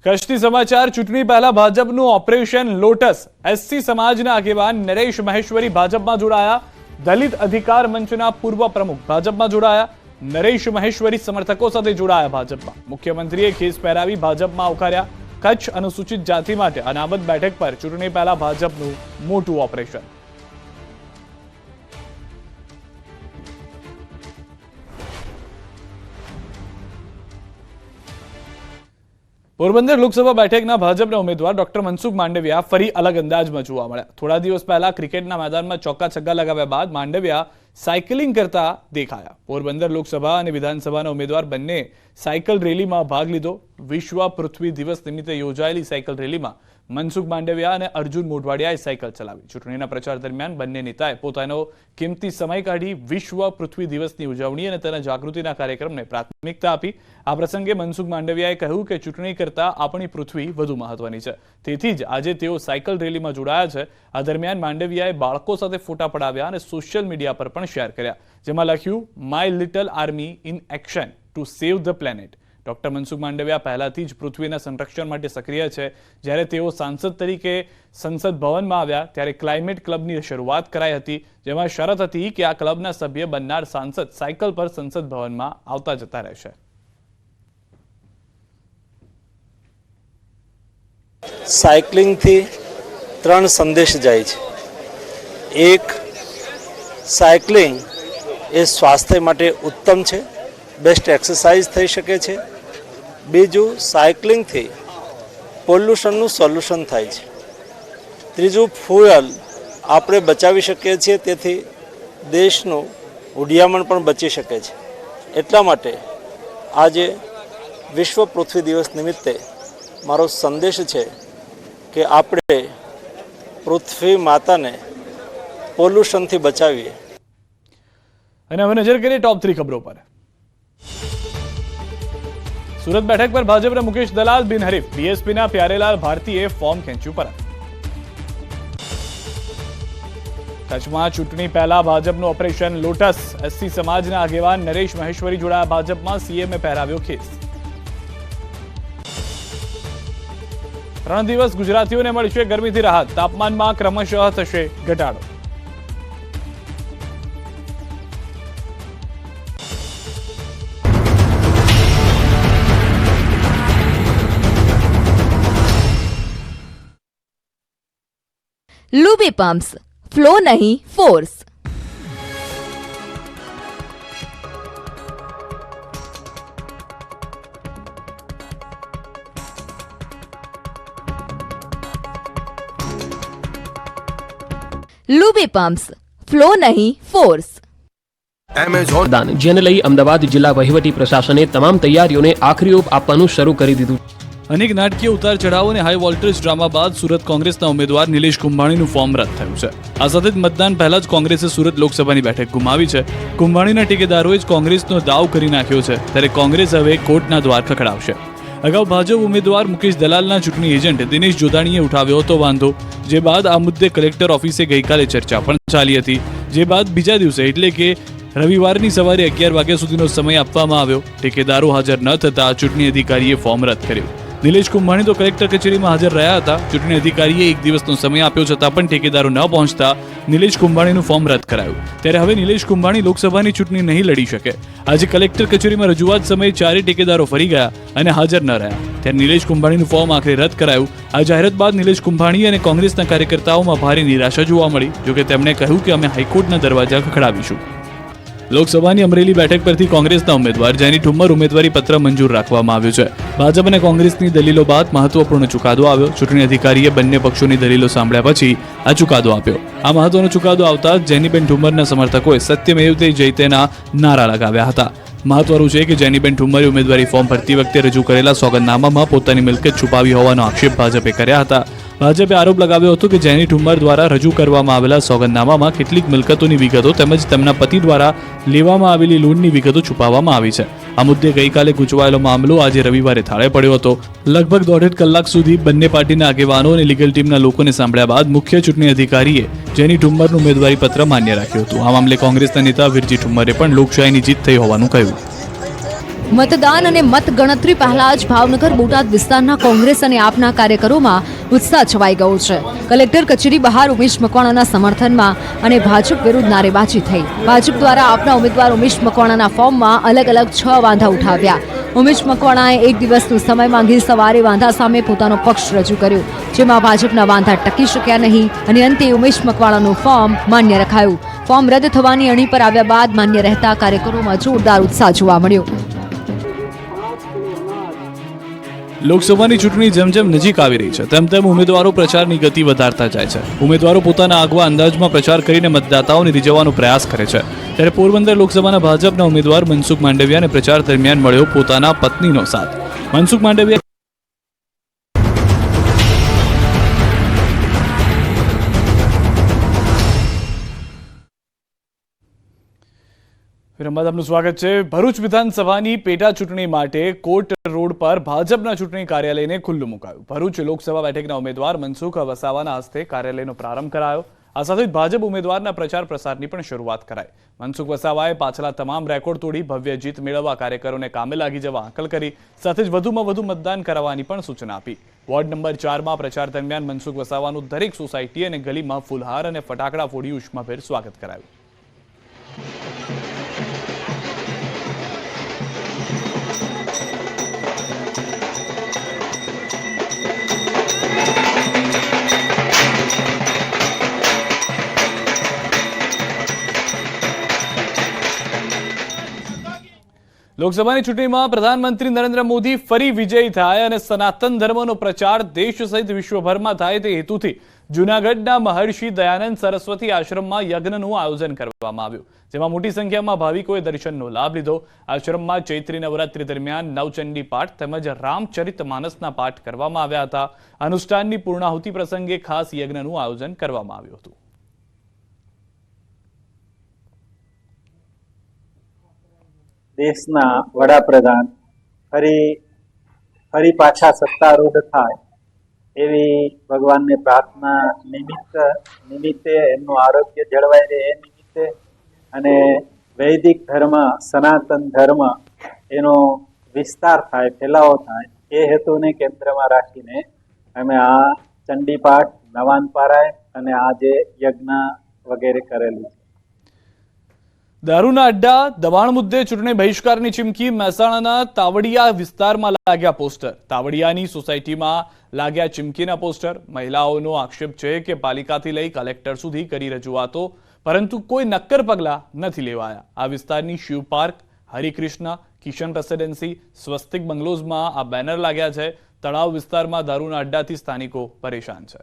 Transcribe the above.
કચ્છથી સમાચાર ચૂંટણી પહેલા ભાજપનું ઓપરેશન લોટસ એસસી સમાજના આગેવાન નરેશ મહેશ્વરી ભાજપમાં જોડાયા દલિત અધિકાર મંચના પૂર્વ પ્રમુખ ભાજપમાં જોડાયા નરેશ મહેશ્વરી સમર્થકો સાથે જોડાયા ભાજપમાં મુખ્યમંત્રીએ ખેસ પહેરાવી ભાજપમાં આવકાર્યા કચ્છ અનુસૂચિત જાતિ માટે અનામત બેઠક પર ચૂંટણી પહેલા ભાજપનું મોટું ઓપરેશન પોરબંદર લોકસભા બેઠકના ભાજપના ઉમેદવાર ડોક્ટર મનસુખ માંડવિયા ફરી અલગ અંદાજમાં જોવા મળ્યા થોડા દિવસ પહેલા ક્રિકેટના મેદાનમાં ચોક્કા છગ્ગા લગાવ્યા બાદ માંડવિયા સાયકલિંગ કરતા દેખાયા પોરબંદર લોકસભા અને વિધાનસભાના ઉમેદવાર બંને સાયકલ રેલીમાં ભાગ લીધો વિશ્વ પૃથ્વી દિવસ નિમિત્તે યોજાયેલી સાયકલ રેલીમાં મનસુખ માંડવિયા અને અર્જુન મોઢવાડિયાએ સાયકલ ચલાવી ચૂંટણીના પ્રચાર દરમિયાન બંને નેતાએ પોતાનો કિંમતી સમય કાઢી વિશ્વ પૃથ્વી દિવસની ઉજવણી અને તેના જાગૃતિના કાર્યક્રમને પ્રાથમિકતા આપી આ પ્રસંગે મનસુખ માંડવિયાએ કહ્યું કે ચૂંટણી કરતા આપણી પૃથ્વી વધુ મહત્વની છે તેથી જ આજે તેઓ સાયકલ રેલીમાં જોડાયા છે આ દરમિયાન માંડવિયાએ બાળકો સાથે ફોટા પડાવ્યા અને સોશિયલ મીડિયા પર પણ શેર કર્યા જેમાં લખ્યું my little army in action to save the planet doctor Mansukh Mandaviya પહેલાથી જ પૃથ્વીના સંરક્ષણ માટે સક્રિય છે જ્યારે તેઓ સાંસદ તરીકે સંસદ ભવનમાં આવ્યા ત્યારે ક્લાઇમેટ ક્લબની શરૂઆત કરાઈ હતી જેમાં શરત હતી કે આ ક્લબના સભ્ય બનનાર સાંસદ સાયકલ પર સંસદ ભવનમાં આવતા જતા રહેશે સાયકલિંગથી ત્રણ સંદેશ જાય છે એક સાયકલિંગ એ સ્વાસ્થ્ય માટે ઉત્તમ છે બેસ્ટ એક્સરસાઇઝ થઈ શકે છે બીજું સાયકલિંગથી પોલ્યુશનનું સોલ્યુશન થાય છે ત્રીજું ફ્યુઅલ આપણે બચાવી શકીએ છીએ તેથી દેશનું ઉડિયામણ પણ બચી શકે છે એટલા માટે આજે વિશ્વ પૃથ્વી દિવસ નિમિત્તે મારો સંદેશ છે કે આપણે પૃથ્વી માતાને પોલ્યુશનથી બચાવીએ અને હવે નજર કરીએ ટોપ 3 ખબરો પર સુરત બેઠક પર ભાજપના મુકેશ દલાલ બિનહરીફ બીએસપીના પ્યારેલાલ ભારતીએ ફોર્મ ખેંચ્યું પરત કચ્છમાં ચૂંટણી પહેલા ભાજપનું ઓપરેશન લોટસ એસસી સમાજના આગેવાન નરેશ મહેશ્વરી જોડાયા ભાજપમાં સીએમએ પહેરાવ્યો ખેસ 3 દિવસ ગુજરાતીઓને મળશે ગરમીથી રાહત તાપમાનમાં ક્રમશઃ થશે ઘટાડો लूबी पंप्स फ्लो नहीं फोर्स लूबी पंप्स फ्लो नहीं फोर्स એમેઝોન જેને લઈ અમદાવાદ જિલ્લા વહીવટી પ્રશાસને તમામ તૈયારીઓને આખરી ઓપ આપવાનું શરૂ કરી દીધું અનેક નાટકીય ઉતાર ચઢાવ અને હાઈ વોલ્ટેજ ડ્રામા બાદ સુરત કોંગ્રેસના ઉમેદવાર નિલેશ કુંભાણીનું ફોર્મ રદ થયું છે આ સાથે જ મતદાન પહેલા જ કોંગ્રેસે સુરત લોકસભાની બેઠક ગુમાવી છે કુંભાણીના ટેકેદારોએ જ કોંગ્રેસનો દાવ કરી નાખ્યો છે ત્યારે કોંગ્રેસ હવે કોર્ટના દ્વાર ખખડાવશે અગાઉ ભાજપ ઉમેદવાર મુકેશ દલાલના ચૂંટણી એજન્ટ દિનેશ જોધાણીએ ઉઠાવ્યો હતો વાંધો જે બાદ આ મુદ્દે કલેક્ટર ઓફિસે ગઈકાલે ચર્ચા પણ ચાલી હતી જે બાદ બીજા દિવસે એટલે કે રવિવારની સવારે 11 વાગ્યા સુધીનો સમય આપવામાં આવ્યો ટેકેદારો હાજર ન થતા ચૂંટણી અધિકારીએ ફોર્મ રદ કર્યું નિલેશ કુંભાણી તો કલેક્ટર કચેરીમાં હાજર રહ્યા હતા ચૂંટણી અધિકારીએ 1 દિવસનો સમય આપ્યો છતાં પણ ઠેકેદારો ન પહોંચતા નિલેશ કુંભાણીનું ફોર્મ રદ કરાયું ત્યારે હવે નિલેશ કુંભાણી લોકસભાની ચૂંટણી નહીં લડી શકે આજે કલેક્ટર કચેરીમાં રજૂઆત સમયે 4 ઠેકેદારો ફરી ગયા અને હાજર ન રહ્યા ત્યારે નિલેશ કુંભાણીનું ફોર્મ આખરે રદ કરાયું આ જાહેરાત બાદ નિલેશ કુંભાણી અને કોંગ્રેસના કાર્યકર્તાઓમાં ભારે નિરાશા જોવા મળી જોકે તેમણે કહ્યું કે અમે હાઈકોર્ટના દરવાજા ખખડાવીશું લોકસભાની અમરેલી બેઠક પરથી કોંગ્રેસના ઉમેદવાર જેની ઠુમ્મર ઉમેદવારી પત્ર મંજૂર રાખવામાં આવ્યું છે ભાજપ અને કોંગ્રેસની દલીલો બાદ મહત્વપૂર્ણ ચુકાદો આવ્યો ચૂંટણી અધિકારીએ બંને પક્ષોની દલીલો સાંભળ્યા પછી આ ચુકાદો આપ્યો આ મહત્વનો ચુકાદો આવતા જેનીબેન ઠુમ્મરના સમર્થકોએ સત્યમેવ જયતેના નારા લગાવ્યા હતા મહત્વનું છે કે જેનીબેન ઠુમ્મરે ઉમેદવારી ફોર્મ ભરતી વખતે રજૂ કરેલા સોગંદનામામાં પોતાની મિલકત છુપાવી હોવાનો આક્ષેપ ભાજપે કર્યા હતા ભાજપે આરોપ લગાવ્યો હતો કે જેની ઠુમ્મર દ્વારા રજૂ કરવામાં આવેલા સોગંદનામામાં કેટલીક મિલકતોની વિગતો તેમજ તેમના પતિ દ્વારા લેવામાં આવેલી લોનની વિગતો છુપાવવામાં આવી છે આ મુદ્દે ગઈકાલે ગૂંચવાયેલો મામલો આજે રવિવારે થાળે પડ્યો હતો લગભગ 1.5 કલાક સુધી બંને પાર્ટીના આગેવાનો અને લીગલ ટીમના લોકોને સાંભળ્યા બાદ મુખ્ય ચૂંટણી અધિકારીએ જેની ઠુમ્મરનું ઉમેદવારી પત્ર માન્ય રાખ્યું હતું આ મામલે કોંગ્રેસના નેતા વિરજી ઠુમ્મરે પણ લોકશાહીની જીત થઈ હોવાનું કહ્યું મતદાન અને મતગણતરી પહેલા જ ભાવનગર બોટાદ વિસ્તારના કોંગ્રેસ અને આપના કાર્યકરોમાં ઉત્સાહ છવાઈ ગયો છે. કલેક્ટર કચેરી બહાર ઉમેશ મકવાણાના સમર્થનમાં અને ભાજપ વિરુદ્ધ નારેબાજી થઈ. ભાજપ દ્વારા આપના ઉમેદવાર ઉમેશ મકવાણાના ફોર્મમાં અલગ અલગ 6 વાંધા ઉઠાવ્યા. ઉમેશ મકવાણાએ એક દિવસનો સમય માંગી સવારે વાંધા સામે પોતાનો પક્ષ રજૂ કર્યો, જેમાં ભાજપના વાંધા ટકી શક્યા નહીં અને અંતે ઉમેશ મકવાણાનું ફોર્મ માન્ય રખાયું. ફોર્મ રદ થવાની અણી પર આવ્યા બાદ માન્ય રહેતા કાર્યકરોમાં જોરદાર ઉત્સાહ જોવા મળ્યો. લોકસભાની ચૂંટણી જેમ જેમ નજીક આવી રહી છે તેમ તેમ ઉમેદવારો પ્રચારની ગતિ વધારતા જાય છે. ઉમેદવારો પોતાના આગવા અંદાજમાં પ્રચાર કરીને મતદાતાઓને રીઝવવાનો પ્રયાસ કરે છે. ત્યારે પોરબંદર લોકસભાના ભાજપના ઉમેદવાર મનસુખ માંડવિયાને પ્રચાર દરમિયાન મળ્યો પોતાના પત્નીનો સાથ. મનસુખ માંડવિયા આપનું સ્વાગત છે. ભરૂચ વિધાનસભાની પેટા ચૂંટણી માટે કોટ રોડ પર ભાજપના ચૂંટણી કાર્યાલયને ખુલ્લું મુકાયું. ભરૂચ લોકસભા બેઠકના ઉમેદવાર મનસુખ વસાવાના હસ્તે કાર્યાલયનો પ્રારંભ કરાયો. આ સાથે ભાજપ ઉમેદવારના પ્રચાર પ્રસારની પણ શરૂઆત કરાઈ. મનસુખ વસાવાએ પાછલા તમામ રેકોર્ડ તોડી ભવ્ય જીત મેળવવા કાર્યકરોને કામે લાગી જવા હાકલ કરી. સાથે જ વધુમાં વધુ મતદાન કરાવવાની પણ સૂચના આપી. વોર્ડ નંબર 4માં પ્રચાર દરમિયાન મનસુખ વસાવાનું દરેક સોસાયટી અને ગલીમાં ફૂલહાર અને ફટાકડા ફોડી ઉષ્માભેર સ્વાગત કરાયું. લોકસભાની ચૂંટણીમાં પ્રધાનમંત્રી નરેન્દ્ર મોદી ફરી વિજયી થાય અને સનાતન ધર્મનો પ્રચાર દેશ સહિત વિશ્વભરમાં થાય તે હેતુથી જૂનાગઢના મહર્ષિ દયાનંદ સરસ્વતી આશ્રમમાં યજ્ઞનું આયોજન કરવામાં આવ્યું, જેમાં મોટી સંખ્યામાં ભાવિકોએ દર્શનનો લાભ લીધો. આશ્રમમાં ચૈત્રી નવરાત્રી દરમિયાન નવચંડી પાઠ તેમજ રામચરિતમાનસના પાઠ કરવામાં આવ્યા હતા. અનુષ્ઠાનની પૂર્ણાહુતિ પ્રસંગે ખાસ યજ્ઞનું આયોજન કરવામાં આવ્યું હતું. દેશના વડાપ્રધાન ફરી પાછા સત્તારૂઢ થાય એવી ભગવાનને પ્રાર્થના નિમિત્તે એમનું આરોગ્ય જળવાઈ રહે એ નિમિત્તે અને વૈદિક ધર્મ સનાતન ધર્મ એનો વિસ્તાર થાય, ફેલાવો થાય એ હેતુને કેન્દ્રમાં રાખીને અમે આ ચંડીપાઠ, નવાન પારાયણ અને આ જે યજ્ઞ વગેરે કરેલું છે. દારૂના અડ્ડા, દબાણ મુદ્દે ચૂંટણી બહિષ્કારની ચીમકી. મહેસાણાના તાવડિયા વિસ્તારમાં લાગ્યા પોસ્ટર. તાવડિયાની સોસાયટીમાં લાગ્યા ચીમકીના પોસ્ટર. મહિલાઓનો આક્ષેપ છે કે પાલિકાથી લઈ કલેક્ટર સુધી કરી રજૂઆતો, પરંતુ કોઈ નક્કર પગલાં નથી લેવાયા. આ વિસ્તારની શિવ પાર્ક, હરિકૃષ્ણ, કિશન રેસિડેન્સી, સ્વસ્તિક બંગલોઝમાં આ બેનર લાગ્યા છે. તળાવ વિસ્તારમાં દારૂના અડ્ડાથી સ્થાનિકો પરેશાન છે.